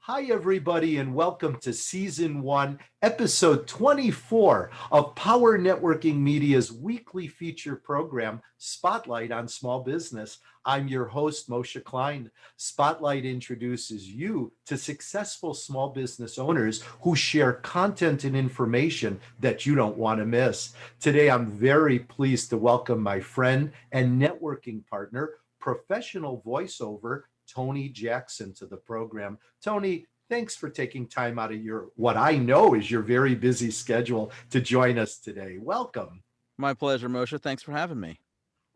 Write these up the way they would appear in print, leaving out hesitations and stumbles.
Hi, everybody, and welcome to Season 1, Episode 24 of Power Networking Media's weekly feature program, Spotlight on Small Business. I'm your host, Moshe Klein. Spotlight introduces you to successful small business owners who share content and information that you don't want to miss. Today, I'm very pleased to welcome my friend and networking partner, professional voiceover, Tony Jackson, to the program. Tony, thanks for taking time out of your, what I know is your very busy schedule to join us today. Welcome. My pleasure, Moshe. Thanks for having me.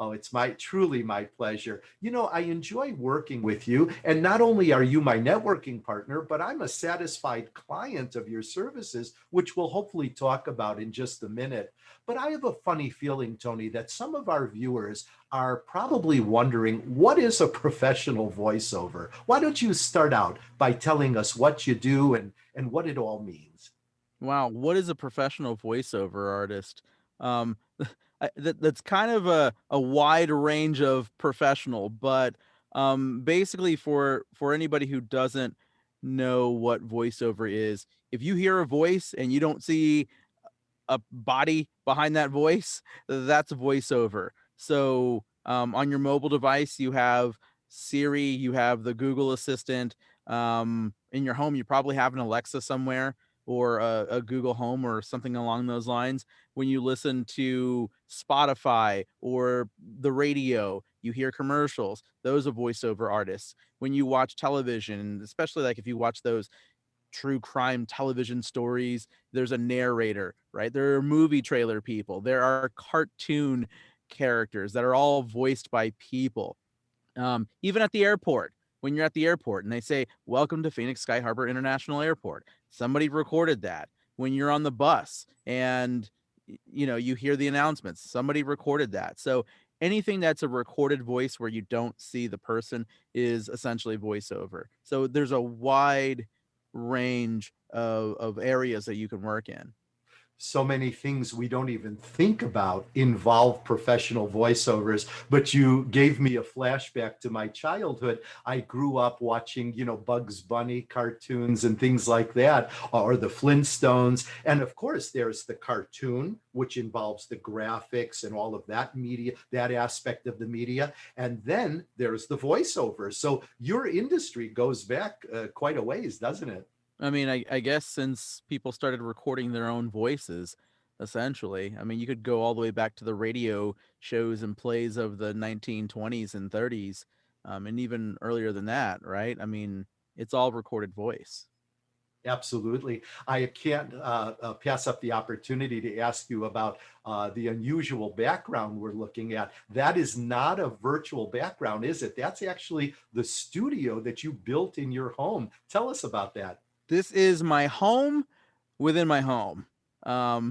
Oh, it's truly my pleasure. You know, I enjoy working with you. And not only are you my networking partner, but I'm a satisfied client of your services, which we'll hopefully talk about in just a minute. But I have a funny feeling, Tony, that some of our viewers are probably wondering, what is a professional voiceover? Why don't you start out by telling us what you do and what it all means? Wow, what is a professional voiceover artist? Um, that's kind of a wide range of professional, but basically for anybody who doesn't know what voiceover is, if you hear a voice and you don't see a body behind that voice, that's a voiceover. So on your mobile device, you have Siri, you have the Google Assistant. In your home, you probably have an Alexa somewhere or a Google Home or something along those lines. When you listen to Spotify or the radio, you hear commercials. Those are voiceover artists. When you watch television, especially like if you watch those true crime television stories, there's a narrator, right? There are movie trailer people, there are cartoon characters that are all voiced by people. Even at the airport, when you're at the airport and they say, "Welcome to Phoenix Sky Harbor International Airport," somebody recorded that. When you're on the bus and you hear the announcements, somebody recorded that. So anything that's a recorded voice where you don't see the person is essentially voiceover. So there's a wide range of areas that you can work in. So many things we don't even think about involve professional voiceovers, but you gave me a flashback to my childhood. I grew up watching, Bugs Bunny cartoons and things like that, or the Flintstones. And of course, there's the cartoon, which involves the graphics and all of that media, that aspect of the media. And then there's the voiceover. So your industry goes back quite a ways, doesn't it? I mean, I guess since people started recording their own voices, essentially, I mean, you could go all the way back to the radio shows and plays of the 1920s and 30s, and even earlier than that, right? I mean, it's all recorded voice. Absolutely. I can't pass up the opportunity to ask you about the unusual background we're looking at. That is not a virtual background, is it? That's actually the studio that you built in your home. Tell us about that. This is my home within my home.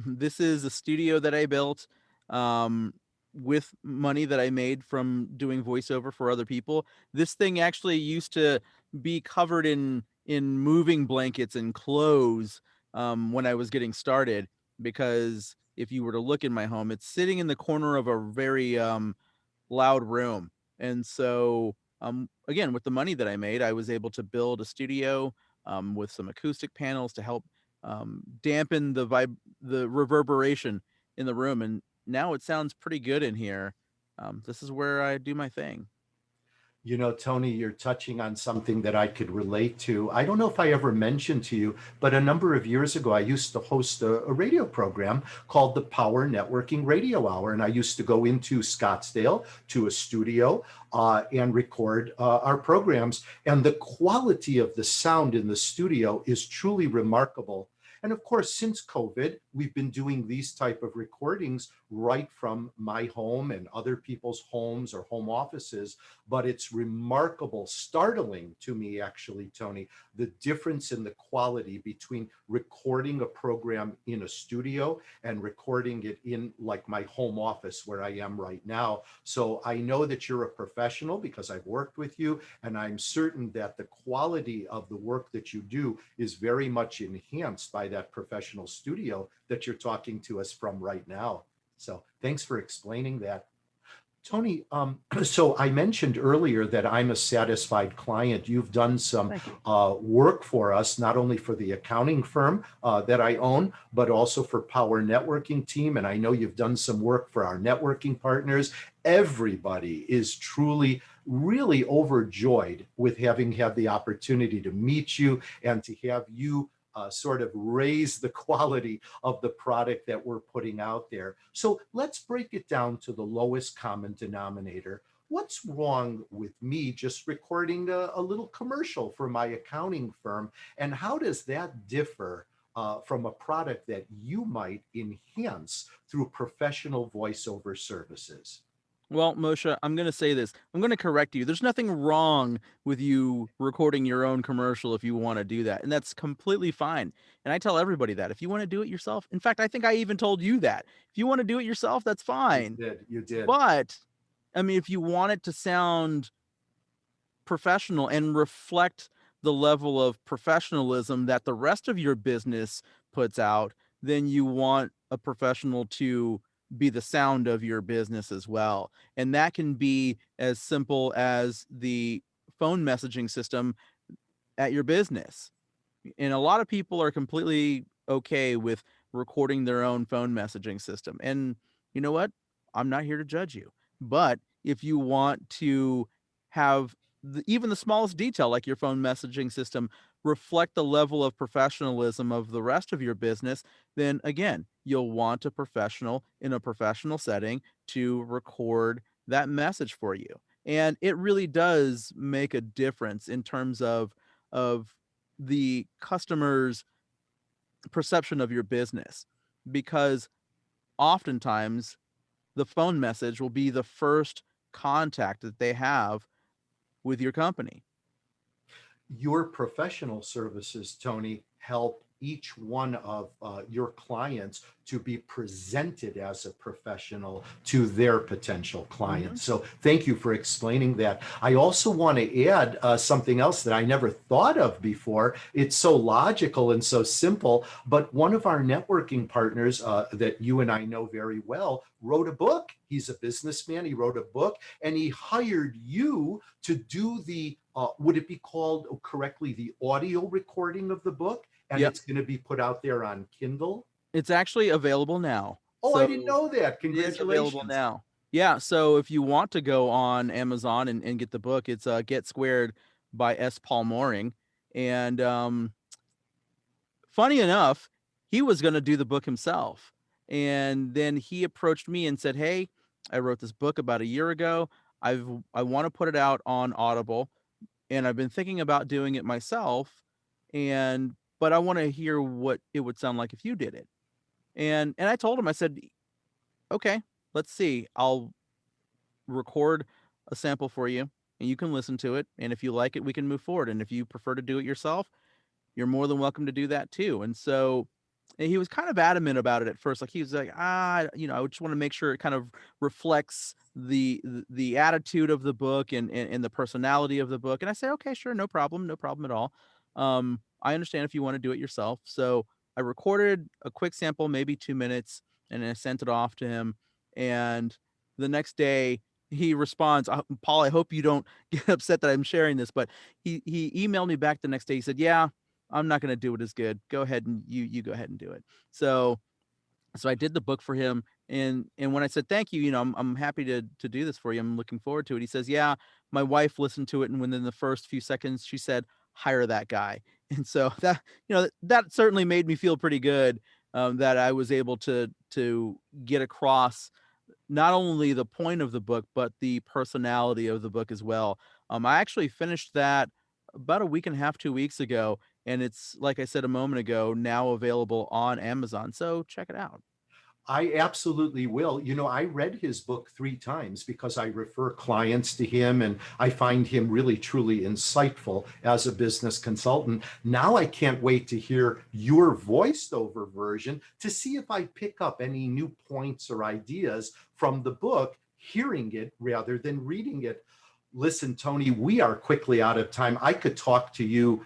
This is a studio that I built um, with money that I made from doing voiceover for other people. This thing actually used to be covered in moving blankets and clothes when I was getting started. Because if you were to look in my home, it's sitting in the corner of a very loud room, and so again, with the money that I made, I was able to build a studio with some acoustic panels to help dampen the reverberation in the room. And now it sounds pretty good in here. This is where I do my thing. You know, Tony, you're touching on something that I could relate to. I don't know if I ever mentioned to you, but a number of years ago, I used to host a radio program called the Power Networking Radio Hour. And I used to go into Scottsdale to a studio and record our programs. And the quality of the sound in the studio is truly remarkable. And of course, since COVID, we've been doing these type of recordings right from my home and other people's homes or home offices. But it's remarkable, startling to me, actually, Tony, the difference in the quality between recording a program in a studio and recording it in like my home office where I am right now. So I know that you're a professional because I've worked with you, and I'm certain that the quality of the work that you do is very much enhanced by that professional studio that you're talking to us from right now. So thanks for explaining that. Tony, so I mentioned earlier that I'm a satisfied client. You've done some Thank you. work for us, not only for the accounting firm that I own, but also for Power Networking Team. And I know you've done some work for our networking partners. Everybody is truly, really overjoyed with having had the opportunity to meet you and to have you sort of raise the quality of the product that we're putting out there. So let's break it down to the lowest common denominator. What's wrong with me just recording a little commercial for my accounting firm? And how does that differ from a product that you might enhance through professional voiceover services? Well, Moshe, I'm going to say this. I'm going to correct you. There's nothing wrong with you recording your own commercial if you want to do that. And that's completely fine. And I tell everybody that if you want to do it yourself, in fact, I think I even told you that. If you want to do it yourself, that's You fine. did, you did. But I mean, if you want it to sound professional and reflect the level of professionalism that the rest of your business puts out, then you want a professional to be the sound of your business as well. And that can be as simple as the phone messaging system at your business. And a lot of people are completely okay with recording their own phone messaging system. And you know what? I'm not here to judge you. But if you want to have even the smallest detail, like your phone messaging system, reflect the level of professionalism of the rest of your business, then again, you'll want a professional in a professional setting to record that message for you. And it really does make a difference in terms of the customer's perception of your business, because oftentimes the phone message will be the first contact that they have with your company. Your professional services, Tony, help each one of your clients to be presented as a professional to their potential Mhm. clients. So thank you for explaining that. I also want to add something else that I never thought of before. It's so logical and so simple, but one of our networking partners that you and I know very well wrote a book. He's a businessman. He wrote a book and he hired you to do the would it be called correctly the audio recording of the book? And Yep. it's going to be put out there on Kindle. It's actually available now. Oh, I didn't So know that. it is available Congratulations. now. Yeah, so if you want to go on Amazon and get the book, it's Get Squared by S. Paul Mooring. And funny enough, he was going to do the book himself. And then he approached me and said, "Hey, I wrote this book about a year ago. I want to put it out on Audible, and I've been thinking about doing it myself, and but I want to hear what it would sound like if you did it." And I told him, I said, "Okay, let's see. I'll record a sample for you and you can listen to it, and if you like it, we can move forward. And if you prefer to do it yourself, you're more than welcome to do that too." And so he was kind of adamant about it at first. Like he was like, I just want to make sure it kind of reflects the attitude of the book and the personality of the book. And I say, okay, sure, no problem at all. I understand if you want to do it yourself. So I recorded a quick sample, maybe 2 minutes, and I sent it off to him. And the next day he responds, Paul, I hope you don't get upset that I'm sharing this, but he emailed me back the next day. He said, "Yeah, I'm not going to do it as good. Go ahead and you go ahead and do it." So I did the book for him, and when I said thank you, I'm happy to do this for you. I'm looking forward to it. He says, "Yeah, my wife listened to it, and within the first few seconds, she said, 'Hire that guy.'" And so that certainly made me feel pretty good, that I was able to get across not only the point of the book, but the personality of the book as well. I actually finished that about a week and a half, 2 weeks ago, and it's, like I said a moment ago, now available on Amazon. So check it out. I absolutely will. I read his book 3 times because I refer clients to him and I find him really, truly insightful as a business consultant. Now I can't wait to hear your voiced over version to see if I pick up any new points or ideas from the book, hearing it rather than reading it. Listen, Tony, we are quickly out of time. I could talk to you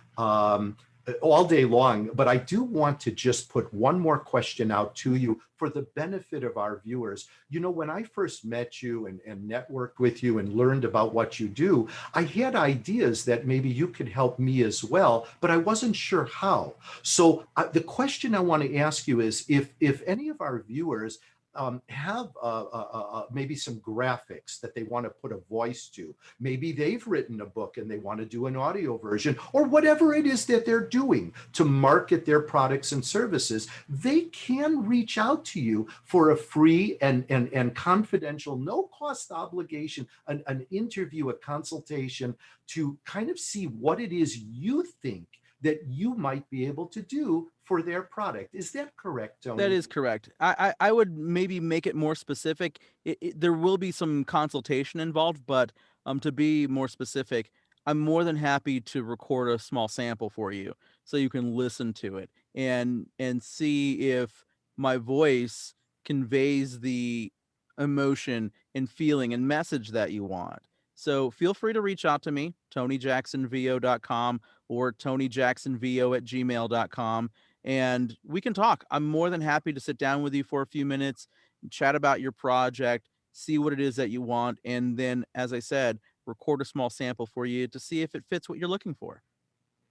all day long, but I do want to just put one more question out to you for the benefit of our viewers. When I first met you and networked with you and learned about what you do, I had ideas that maybe you could help me as well, but I wasn't sure how. So the question I want to ask you is if any of our viewers have maybe some graphics that they want to put a voice to. Maybe they've written a book and they want to do an audio version, or whatever it is that they're doing to market their products and services. They can reach out to you for a free and confidential, no cost obligation, an interview, a consultation to kind of see what it is you think that you might be able to do for their product. Is that correct, That Tony? is correct. I would maybe make it more specific. There will be some consultation involved, but to be more specific, I'm more than happy to record a small sample for you so you can listen to it and see if my voice conveys the emotion and feeling and message that you want. So feel free to reach out to me, tonyjacksonvo.com or tonyjacksonvo@gmail.com, and we can talk. I'm more than happy to sit down with you for a few minutes, chat about your project, see what it is that you want, and then, as I said, record a small sample for you to see if it fits what you're looking for.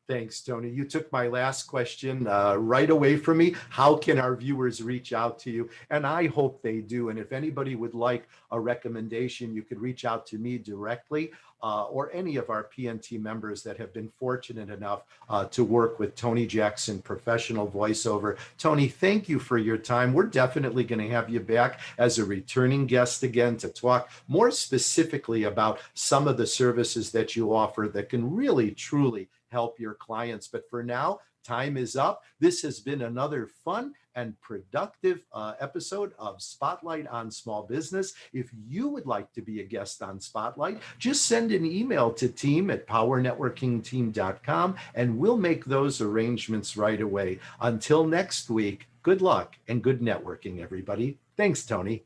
Thanks, Tony. You took my last question right away from me. How can our viewers reach out to you? And I hope they do. And if anybody would like a recommendation, you could reach out to me directly or any of our PNT members that have been fortunate enough to work with Tony Jackson, professional voiceover. Tony, thank you for your time. We're definitely going to have you back as a returning guest again to talk more specifically about some of the services that you offer that can really, truly help your clients. But for now, time is up. This has been another fun and productive episode of Spotlight on Small Business. If you would like to be a guest on Spotlight, just send an email to team@powernetworkingteam.com and we'll make those arrangements right away. Until next week, good luck and good networking, everybody. Thanks, Tony.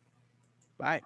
Bye.